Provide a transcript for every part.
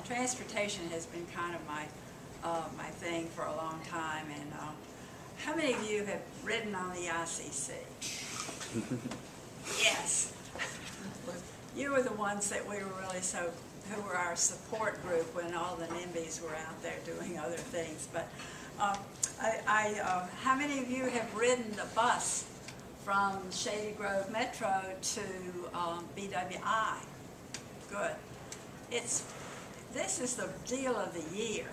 transportation has been kind of my thing for a long time. And how many of you have ridden on the ICC? Yes. You were the ones that we were really who were our support group when all the NIMBYs were out there doing other things. But how many of you have ridden the bus from Shady Grove Metro to BWI? Good. This is the deal of the year.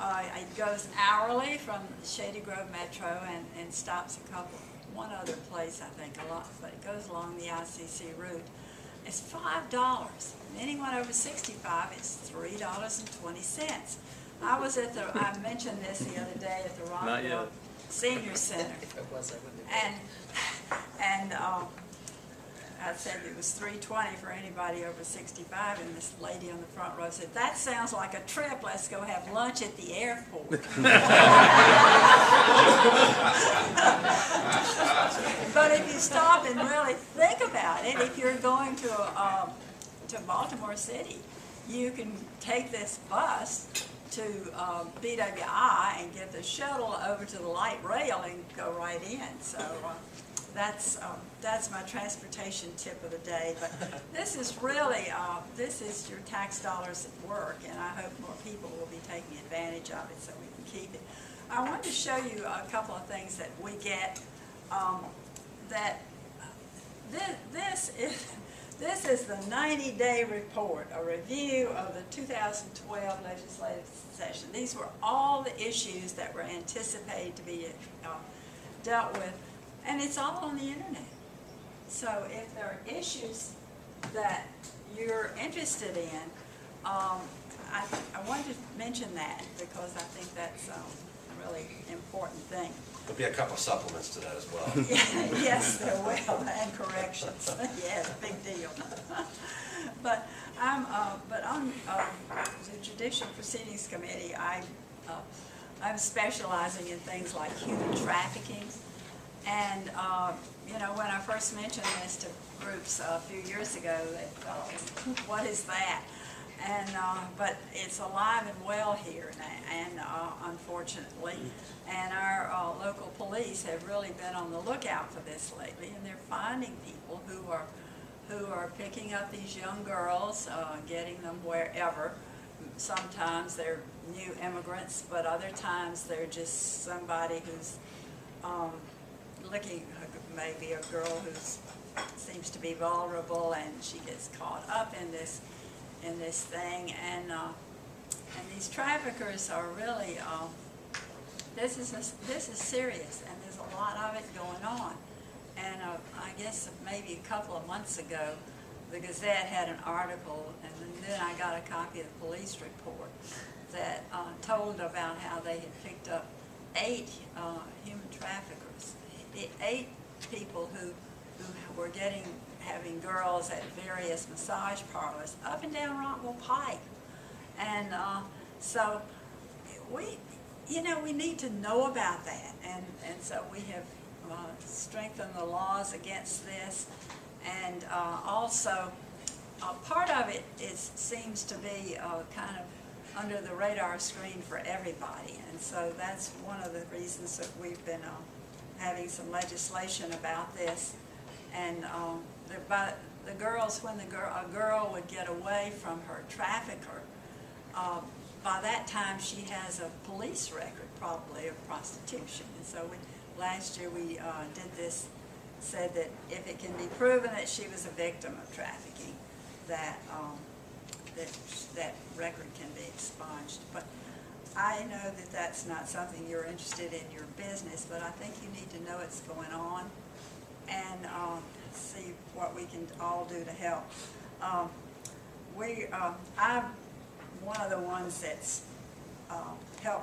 It goes hourly from Shady Grove Metro and stops one other place, I think, a lot, but it goes along the ICC route. It's $5. Anyone over 65, it's $3.20. I mentioned this the other day at the Rockville Senior Center. If it was, I wouldn't have. And I said it was $3.20 for anybody over 65, and this lady on the front row said, "That sounds like a trip. Let's go have lunch at the airport." But if you stop and really think about it, if you're going to Baltimore City, you can take this bus to BWI and get the shuttle over to the light rail and go right in. So that's my transportation tip of the day. But this is really this is your tax dollars at work, and I hope more people will be taking advantage of it so we can keep it. I wanted to show you a couple of things that we get. This is the 90-day report, a review of the 2012 legislative session. These were all the issues that were anticipated to be dealt with, and it's all on the internet. So if there are issues that you're interested in, I wanted to mention that because I think that's a really important thing. There'll be a couple of supplements to that as well. Yes, there will, and corrections. Yes, big deal. But on the Judicial Proceedings Committee, I'm specializing in things like human trafficking. And you know, when I first mentioned this to groups a few years ago, they thought, "What is that?" And but it's alive and well here, and unfortunately, and our local police have really been on the lookout for this lately, and they're finding people who are picking up these young girls, getting them wherever. Sometimes they're new immigrants, but other times they're just somebody who's looking, maybe a girl who seems to be vulnerable, and she gets caught up in this thing, and these traffickers are really this is serious, and there's a lot of it going on. And I guess maybe a couple of months ago, the Gazette had an article, and then I got a copy of the police report that told about how they had picked up 8 human traffickers, 8 people who were having girls at various massage parlors up and down Rockville Pike. And so we need to know about that, and so we have strengthened the laws against this, and also part of it seems to be kind of under the radar screen for everybody, and so that's one of the reasons that we've been having some legislation about this. And the girls, when a girl would get away from her trafficker, by that time she has a police record probably of prostitution. And so last year we did this, said that if it can be proven that she was a victim of trafficking, that that record can be expunged. But I know that that's not something you're interested in your business, but I think you need to know it's going on, and see what we can all do to help. I'm one of the ones that's helped